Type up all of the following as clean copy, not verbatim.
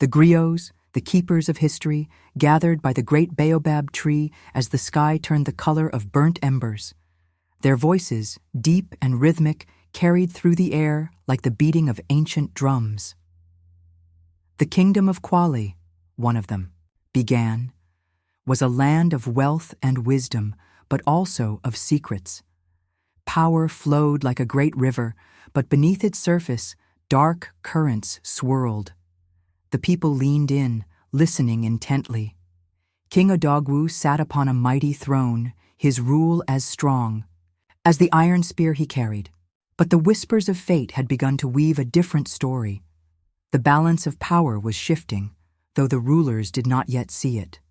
The griots, the keepers of history, gathered by the great baobab tree as the sky turned the color of burnt embers. Their voices, deep and rhythmic, carried through the air like the beating of ancient drums. The kingdom of Kwale, one of them, began, was a land of wealth and wisdom, but also of secrets. Power flowed like a great river, but beneath its surface, dark currents swirled. The people leaned in, listening intently. King Odogwu sat upon a mighty throne, his rule as strong as the iron spear he carried. But the whispers of fate had begun to weave a different story. The balance of power was shifting, though the rulers did not yet see it.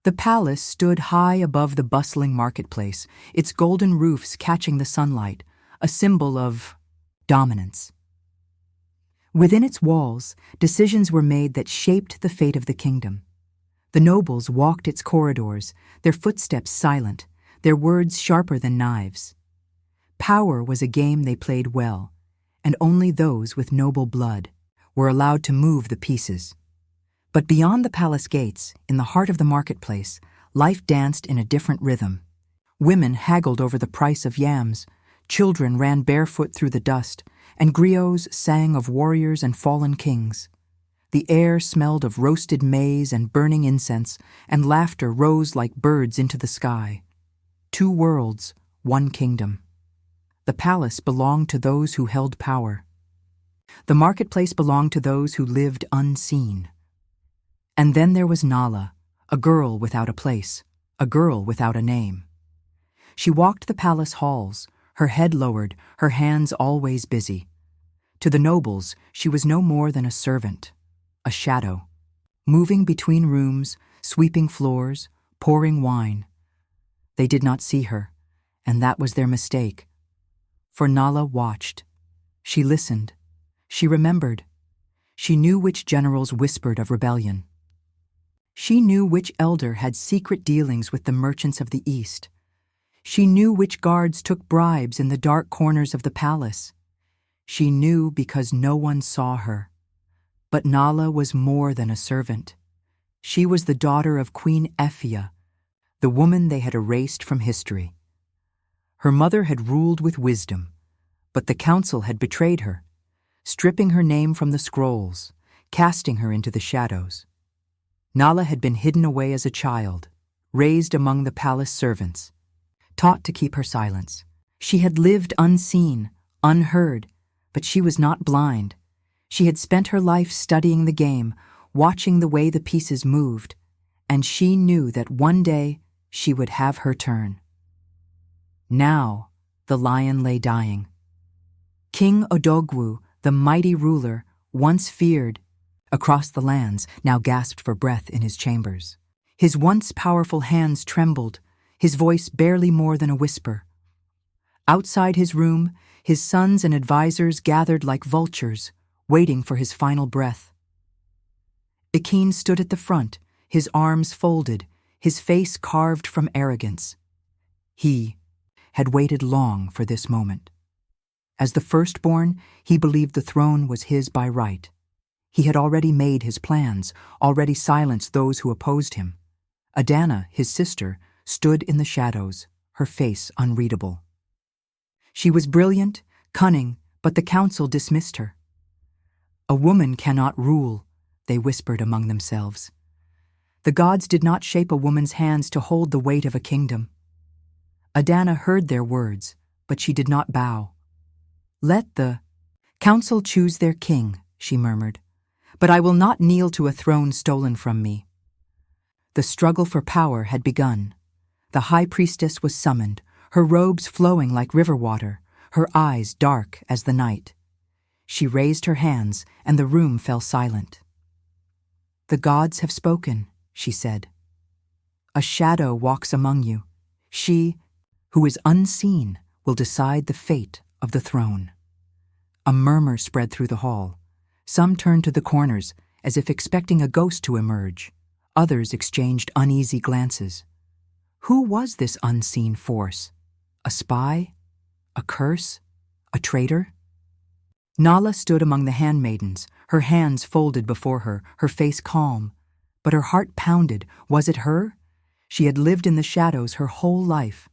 The palace stood high above the bustling marketplace, its golden roofs catching the sunlight, a symbol of dominance. Within its walls, decisions were made that shaped the fate of the kingdom. The nobles walked its corridors, their footsteps silent, their words sharper than knives. Power was a game they played well, and only those with noble blood were allowed to move the pieces. But beyond the palace gates, in the heart of the marketplace, life danced in a different rhythm. Women haggled over the price of yams, children ran barefoot through the dust, and griots sang of warriors and fallen kings. The air smelled of roasted maize and burning incense, and laughter rose like birds into the sky. Two worlds, one kingdom. The palace belonged to those who held power. The marketplace belonged to those who lived unseen. And then there was Nala, a girl without a place, a girl without a name. She walked the palace halls, her head lowered, her hands always busy. To the nobles, she was no more than a servant, a shadow, moving between rooms, sweeping floors, pouring wine. They did not see her, and that was their mistake. For Nala watched. She listened. She remembered. She knew which generals whispered of rebellion. She knew which elder had secret dealings with the merchants of the East. She knew which guards took bribes in the dark corners of the palace. She knew because no one saw her. But Nala was more than a servant. She was the daughter of Queen Effia, the woman they had erased from history. Her mother had ruled with wisdom, but the council had betrayed her, stripping her name from the scrolls, casting her into the shadows. Nala had been hidden away as a child, raised among the palace servants, taught to keep her silence. She had lived unseen, unheard, but she was not blind. She had spent her life studying the game, watching the way the pieces moved, and she knew that one day she would have her turn. Now, the lion lay dying. King Odogwu, the mighty ruler, once feared, across the lands, now gasped for breath in his chambers. His once powerful hands trembled, his voice barely more than a whisper. Outside his room, his sons and advisors gathered like vultures, waiting for his final breath. Ekene stood at the front, his arms folded, his face carved from arrogance. He had waited long for this moment. As the firstborn, he believed the throne was his by right. He had already made his plans, already silenced those who opposed him. Adanna, his sister, stood in the shadows, her face unreadable. She was brilliant, cunning, but the council dismissed her. "A woman cannot rule," they whispered among themselves. The gods did not shape a woman's hands to hold the weight of a kingdom. Adanna heard their words, but she did not bow. "Let the council choose their king," she murmured, "but I will not kneel to a throne stolen from me." The struggle for power had begun. The high priestess was summoned, her robes flowing like river water, her eyes dark as the night. She raised her hands, and the room fell silent. "The gods have spoken," she said. "A shadow walks among you. She, who is unseen, will decide the fate of the throne." A murmur spread through the hall. Some turned to the corners, as if expecting a ghost to emerge. Others exchanged uneasy glances. Who was this unseen force? A spy? A curse? A traitor? Nala stood among the handmaidens, her hands folded before her, her face calm. But her heart pounded. Was it her? She had lived in the shadows her whole life.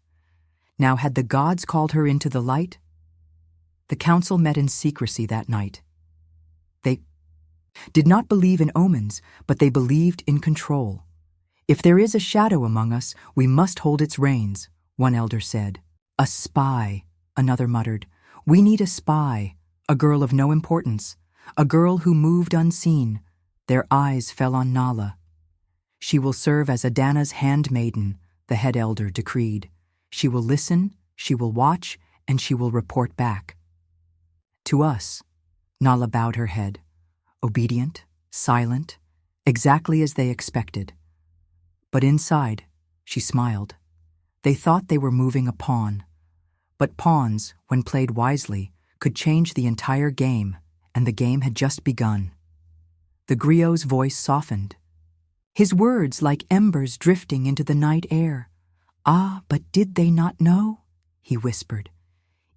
Now had the gods called her into the light? The council met in secrecy that night. They did not believe in omens, but they believed in control. "If there is a shadow among us, we must hold its reins," one elder said. "A spy," another muttered. "We need a spy, a girl of no importance, a girl who moved unseen." Their eyes fell on Nala. "She will serve as Adanna's handmaiden," the head elder decreed. "She will listen, she will watch, and she will report back." "To us," Nala bowed her head, obedient, silent, exactly as they expected. But inside, she smiled. They thought they were moving a pawn. But pawns, when played wisely, could change the entire game, and the game had just begun. The griot's voice softened, his words like embers drifting into the night air. "Ah, but did they not know?" he whispered.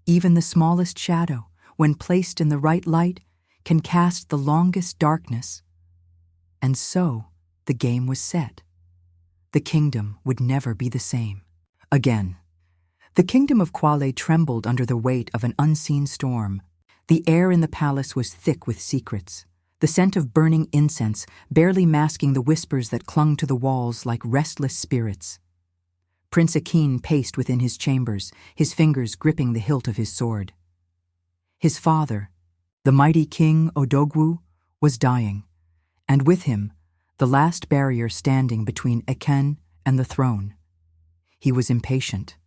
"Even the smallest shadow, when placed in the right light, can cast the longest darkness." And so the game was set. The kingdom would never be the same again. The kingdom of Kwale trembled under the weight of an unseen storm. The air in the palace was thick with secrets, the scent of burning incense barely masking the whispers that clung to the walls like restless spirits. Prince Ekene paced within his chambers, his fingers gripping the hilt of his sword. His father, the mighty King Odogwu, was dying, and with him, the last barrier standing between Ekene and the throne. He was impatient.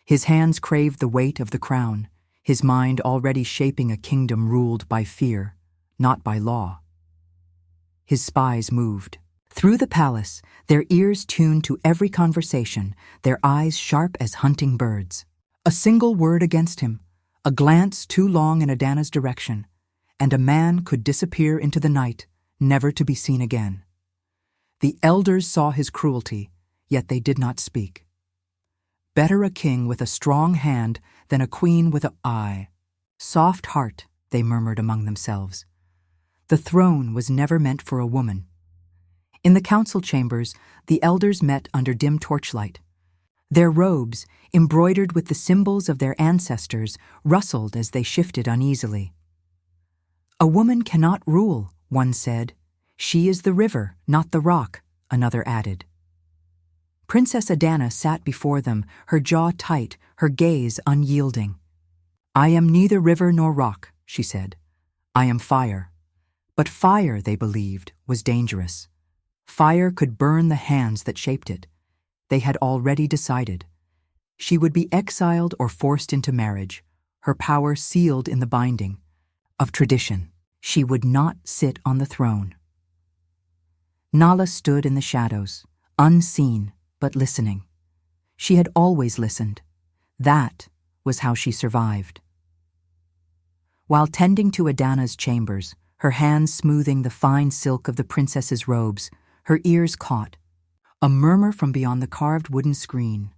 His hands craved the weight of the crown, his mind already shaping a kingdom ruled by fear, not by law. His spies moved. Through the palace, their ears tuned to every conversation, their eyes sharp as hunting birds. A single word against him, a glance too long in Adanna's direction, and a man could disappear into the night, never to be seen again. The elders saw his cruelty, yet they did not speak. Better a king with a strong hand than a queen with an eye. Soft heart, they murmured among themselves. The throne was never meant for a woman. In the council chambers, the elders met under dim torchlight. Their robes, embroidered with the symbols of their ancestors, rustled as they shifted uneasily. "A woman cannot rule," one said. "She is the river, not the rock," another added. Princess Adanna sat before them, her jaw tight, her gaze unyielding. "I am neither river nor rock," she said. "I am fire." But fire, they believed, was dangerous. Fire could burn the hands that shaped it. They had already decided. She would be exiled or forced into marriage, her power sealed in the binding of tradition. She would not sit on the throne. Nala stood in the shadows, unseen but listening. She had always listened. That was how she survived. While tending to Adanna's chambers, her hands smoothing the fine silk of the princess's robes, her ears caught a murmur from beyond the carved wooden screen.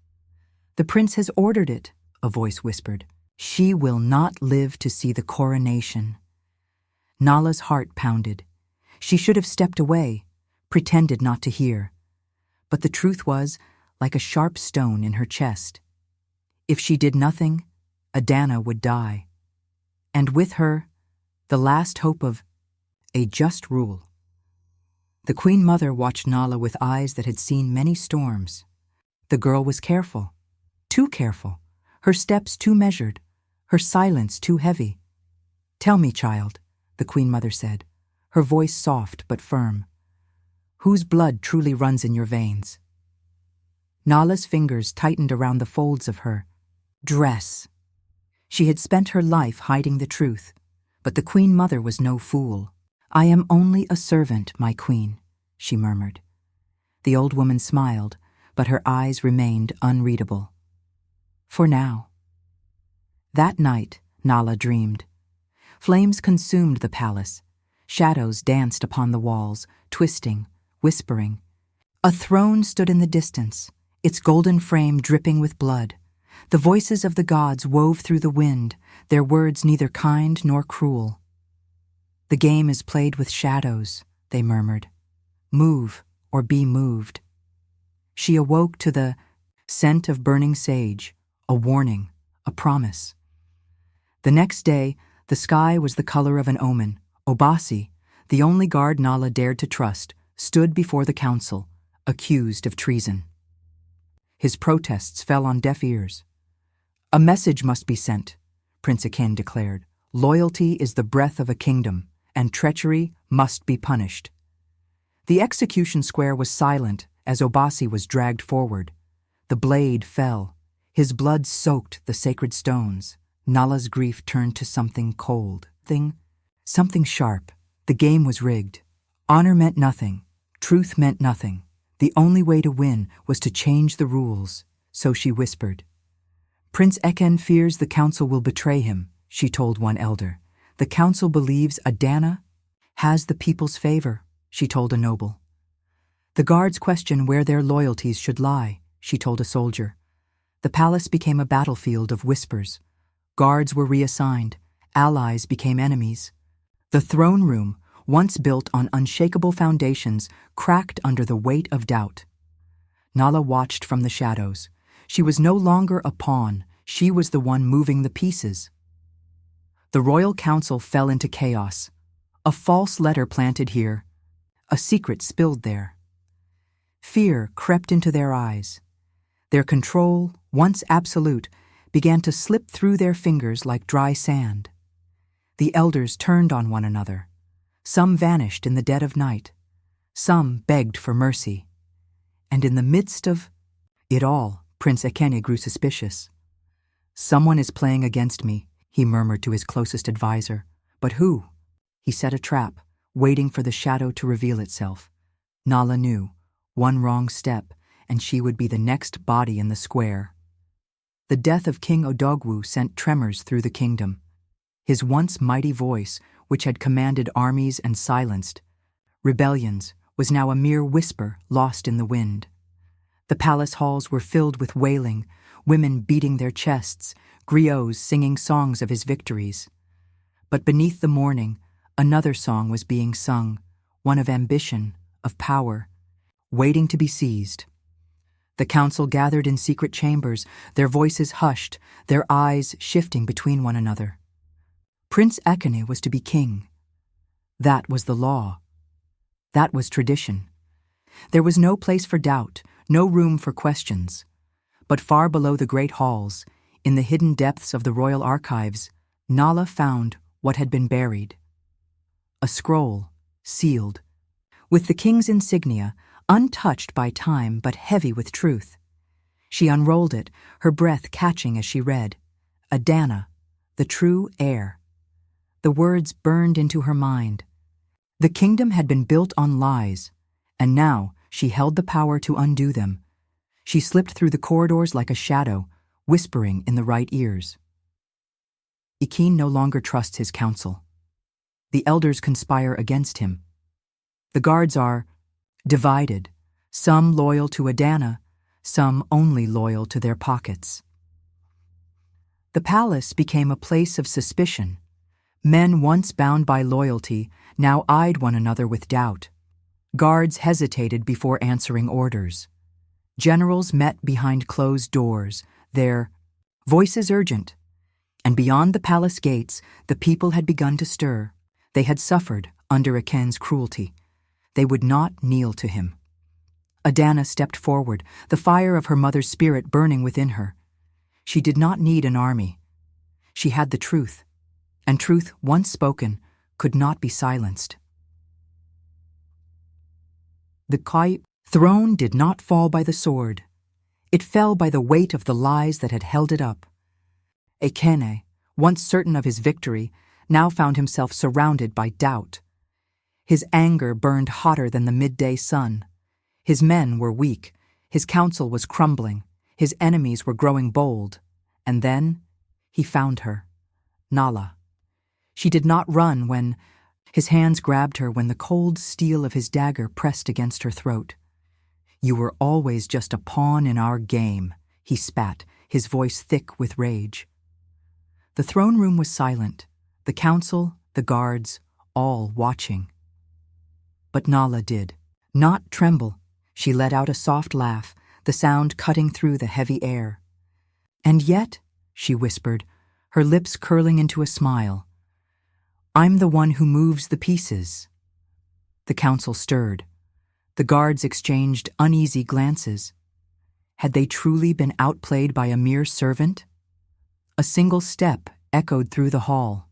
"The prince has ordered it," a voice whispered. "She will not live to see the coronation." Nala's heart pounded. She should have stepped away, pretended not to hear. But the truth was like a sharp stone in her chest. If she did nothing, Adanna would die. And with her, the last hope of a just rule. The Queen Mother watched Nala with eyes that had seen many storms. The girl was careful, too careful, her steps too measured, her silence too heavy. "Tell me, child," the Queen Mother said, her voice soft but firm. "Whose blood truly runs in your veins?" Nala's fingers tightened around the folds of her dress. She had spent her life hiding the truth, but the Queen Mother was no fool. "I am only a servant, my queen," she murmured. The old woman smiled, but her eyes remained unreadable. For now. That night, Nala dreamed. Flames consumed the palace. Shadows danced upon the walls, twisting, whispering. A throne stood in the distance, its golden frame dripping with blood. The voices of the gods wove through the wind, their words neither kind nor cruel. "The game is played with shadows," they murmured. "Move or be moved." She awoke to the scent of burning sage, a warning, a promise. The next day, the sky was the color of an omen. Obasi, the only guard Nala dared to trust, stood before the council, accused of treason. His protests fell on deaf ears. "A message must be sent," Prince Ekene declared. "Loyalty is the breath of a kingdom, and treachery must be punished." The execution square was silent as Obasi was dragged forward. The blade fell. His blood soaked the sacred stones. Nala's grief turned to something cold. Something sharp. The game was rigged. Honor meant nothing. Truth meant nothing. The only way to win was to change the rules, so she whispered. "Prince Ekene fears the council will betray him," she told one elder. "The council believes Adanna has the people's favor," she told a noble. "The guards question where their loyalties should lie," she told a soldier. The palace became a battlefield of whispers. Guards were reassigned. Allies became enemies. The throne room, once built on unshakable foundations, cracked under the weight of doubt. Nala watched from the shadows. She was no longer a pawn. She was the one moving the pieces. The royal council fell into chaos. A false letter planted here. A secret spilled there. Fear crept into their eyes. Their control, once absolute, began to slip through their fingers like dry sand. The elders turned on one another. Some vanished in the dead of night. Some begged for mercy. And in the midst of it all, Prince Ekene grew suspicious. "Someone is playing against me," he murmured to his closest advisor. "But who?" He set a trap, waiting for the shadow to reveal itself. Nala knew. One wrong step, and she would be the next body in the square. The death of King Odogwu sent tremors through the kingdom. His once mighty voice, which had commanded armies and silenced rebellions, was now a mere whisper lost in the wind. The palace halls were filled with wailing, women beating their chests, griots singing songs of his victories. But beneath the mourning, another song was being sung, one of ambition, of power, waiting to be seized. The council gathered in secret chambers, their voices hushed, their eyes shifting between one another. Prince Ekene was to be king. That was the law. That was tradition. There was no place for doubt, no room for questions. But far below the great halls, in the hidden depths of the royal archives, Nala found what had been buried. A scroll, sealed, with the king's insignia, untouched by time but heavy with truth. She unrolled it, her breath catching as she read, "Adanna, the true heir." The words burned into her mind. The kingdom had been built on lies, and now she held the power to undo them. She slipped through the corridors like a shadow, whispering in the right ears. Ekene no longer trusts his council. The elders conspire against him. The guards are divided, some loyal to Adanna, some only loyal to their pockets. The palace became a place of suspicion. Men once bound by loyalty now eyed one another with doubt. Guards hesitated before answering orders. Generals met behind closed doors, their voices urgent. And beyond the palace gates, the people had begun to stir. They had suffered under Ekene's cruelty. They would not kneel to him. Adanna stepped forward, the fire of her mother's spirit burning within her. She did not need an army. She had the truth, and truth, once spoken, could not be silenced. The throne did not fall by the sword. It fell by the weight of the lies that had held it up. Ekene, once certain of his victory, now found himself surrounded by doubt. His anger burned hotter than the midday sun. His men were weak. His council was crumbling. His enemies were growing bold. And then he found her, Nala. She did not run when his hands grabbed her, when the cold steel of his dagger pressed against her throat. "You were always just a pawn in our game," he spat, his voice thick with rage. The throne room was silent, the council, the guards, all watching. But Nala did not tremble. She let out a soft laugh, the sound cutting through the heavy air. "And yet," she whispered, her lips curling into a smile, "I'm the one who moves the pieces." The council stirred. The guards exchanged uneasy glances. Had they truly been outplayed by a mere servant? A single step echoed through the hall.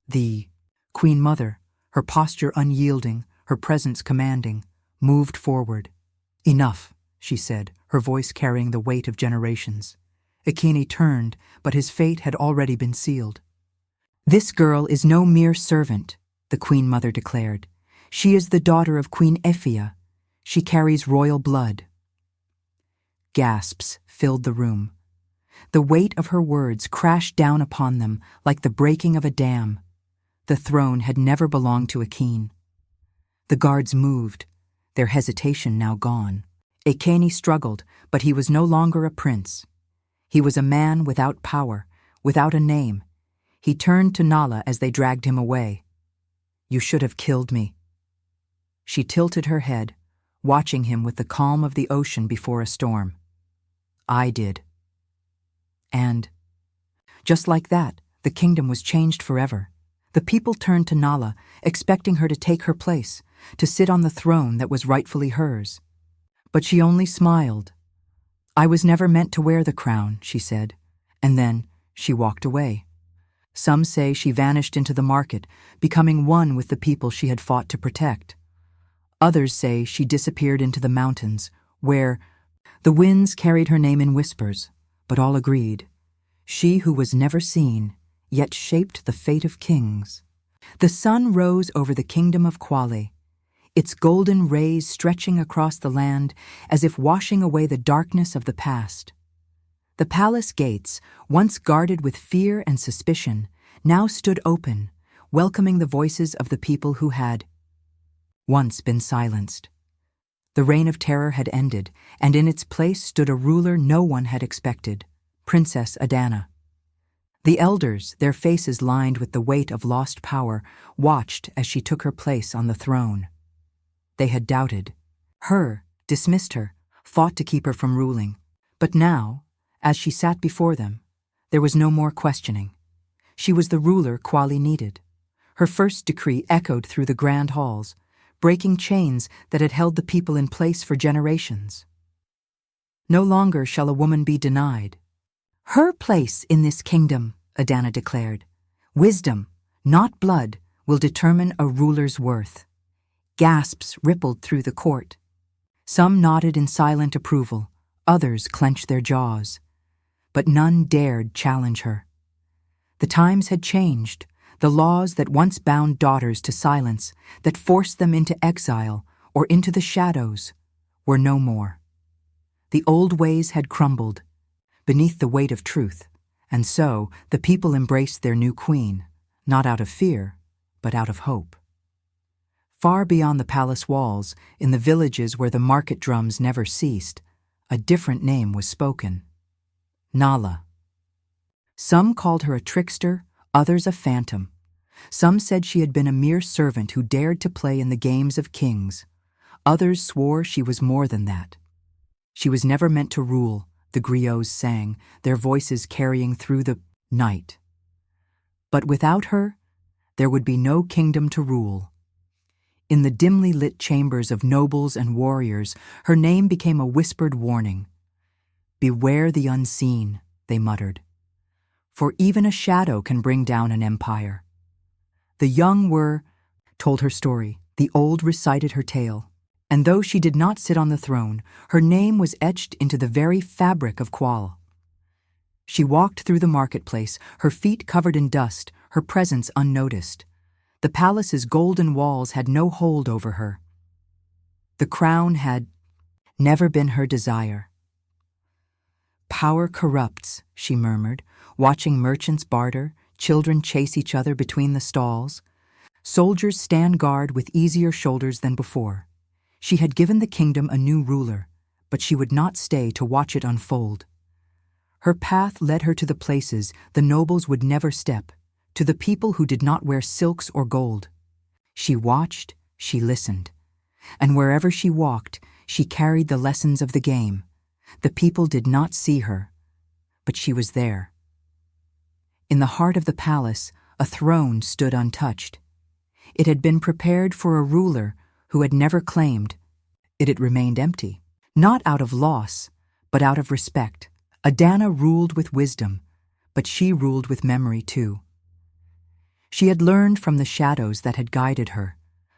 The Queen Mother, her posture unyielding, her presence commanding, moved forward. "Enough," she said, her voice carrying the weight of generations. Ekene turned, but his fate had already been sealed. "This girl is no mere servant," the Queen Mother declared. "She is the daughter of Queen Ephia. She carries royal blood." Gasps filled the room. The weight of her words crashed down upon them like the breaking of a dam. The throne had never belonged to Ekene. The guards moved, their hesitation now gone. Ekene struggled, but he was no longer a prince. He was a man without power, without a name. He turned to Nala as they dragged him away. "You should have killed me." She tilted her head, watching him with the calm of the ocean before a storm. "I did." And, just like that, the kingdom was changed forever. The people turned to Nala, expecting her to take her place, to sit on the throne that was rightfully hers. But she only smiled. "I was never meant to wear the crown," she said, and then she walked away. Some say she vanished into the market, becoming one with the people she had fought to protect. Others say she disappeared into the mountains, where the winds carried her name in whispers, but all agreed. She who was never seen, yet shaped the fate of kings. The sun rose over the kingdom of Kwale, its golden rays stretching across the land as if washing away the darkness of the past. The palace gates, once guarded with fear and suspicion, now stood open, welcoming the voices of the people who had once been silenced. The reign of terror had ended, and in its place stood a ruler no one had expected, Princess Adanna. The elders, their faces lined with the weight of lost power, watched as she took her place on the throne. They had doubted her, dismissed her, fought to keep her from ruling. But now, as she sat before them, there was no more questioning. She was the ruler Kwale needed. Her first decree echoed through the grand halls, breaking chains that had held the people in place for generations. No longer shall a woman be denied. "Her place in this kingdom," Adanna declared. "Wisdom, not blood, will determine a ruler's worth." Gasps rippled through the court. Some nodded in silent approval, others clenched their jaws. But none dared challenge her. The times had changed. The laws that once bound daughters to silence, that forced them into exile or into the shadows, were no more. The old ways had crumbled beneath the weight of truth, and so the people embraced their new queen, not out of fear, but out of hope. Far beyond the palace walls, in the villages where the market drums never ceased, a different name was spoken: Nala. Some called her a trickster, others a phantom. Some said she had been a mere servant who dared to play in the games of kings. Others swore she was more than that. She was never meant to rule, the griots sang, their voices carrying through the night. But without her, there would be no kingdom to rule. In the dimly lit chambers of nobles and warriors, her name became a whispered warning. "Beware the unseen," they muttered. "For even a shadow can bring down an empire." The young told her story, the old recited her tale, and though she did not sit on the throne, her name was etched into the very fabric of Kwale. She walked through the marketplace, her feet covered in dust, her presence unnoticed. The palace's golden walls had no hold over her. The crown had never been her desire. "Power corrupts," she murmured, watching merchants barter, children chase each other between the stalls. Soldiers stand guard with easier shoulders than before. She had given the kingdom a new ruler, but she would not stay to watch it unfold. Her path led her to the places the nobles would never step, to the people who did not wear silks or gold. She watched, she listened, and wherever she walked, she carried the lessons of the game. The people did not see her, but she was there. In the heart of the palace, a throne stood untouched. It had been prepared for a ruler who had never claimed. It had remained empty, not out of loss, but out of respect. Adanna ruled with wisdom, but she ruled with memory too. She had learned from the shadows that had guided her.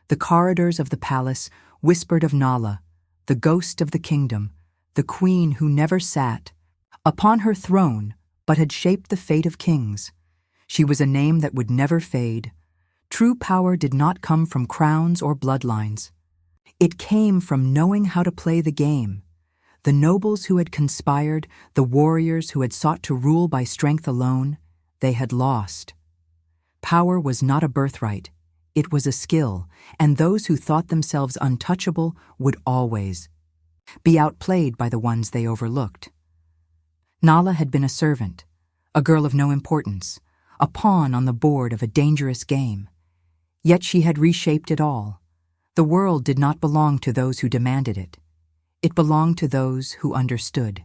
The corridors of the palace whispered of Nala, the ghost of the kingdom, the queen who never sat upon her throne but had shaped the fate of kings. She was a name that would never fade. True power did not come from crowns or bloodlines. It came from knowing how to play the game. The nobles who had conspired, the warriors who had sought to rule by strength alone, they had lost. Power was not a birthright, it was a skill, and those who thought themselves untouchable would always be outplayed by the ones they overlooked. Nala had been a servant, a girl of no importance, a pawn on the board of a dangerous game. Yet she had reshaped it all. The world did not belong to those who demanded it. It belonged to those who understood.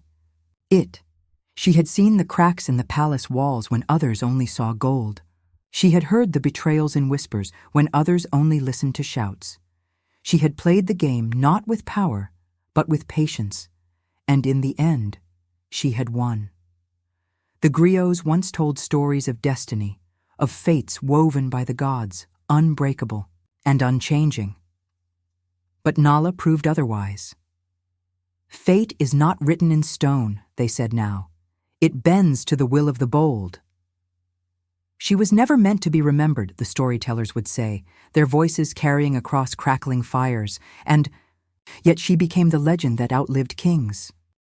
She had seen the cracks in the palace walls when others only saw gold. She had heard the betrayals in whispers when others only listened to shouts. She had played the game not with power, but with patience, and in the end, she had won. The griots once told stories of destiny, of fates woven by the gods, unbreakable and unchanging. But Nala proved otherwise. Fate is not written in stone, they said now. It bends to the will of the bold. She was never meant to be remembered, the storytellers would say, their voices carrying across crackling fires, and yet she became the legend that outlived kings.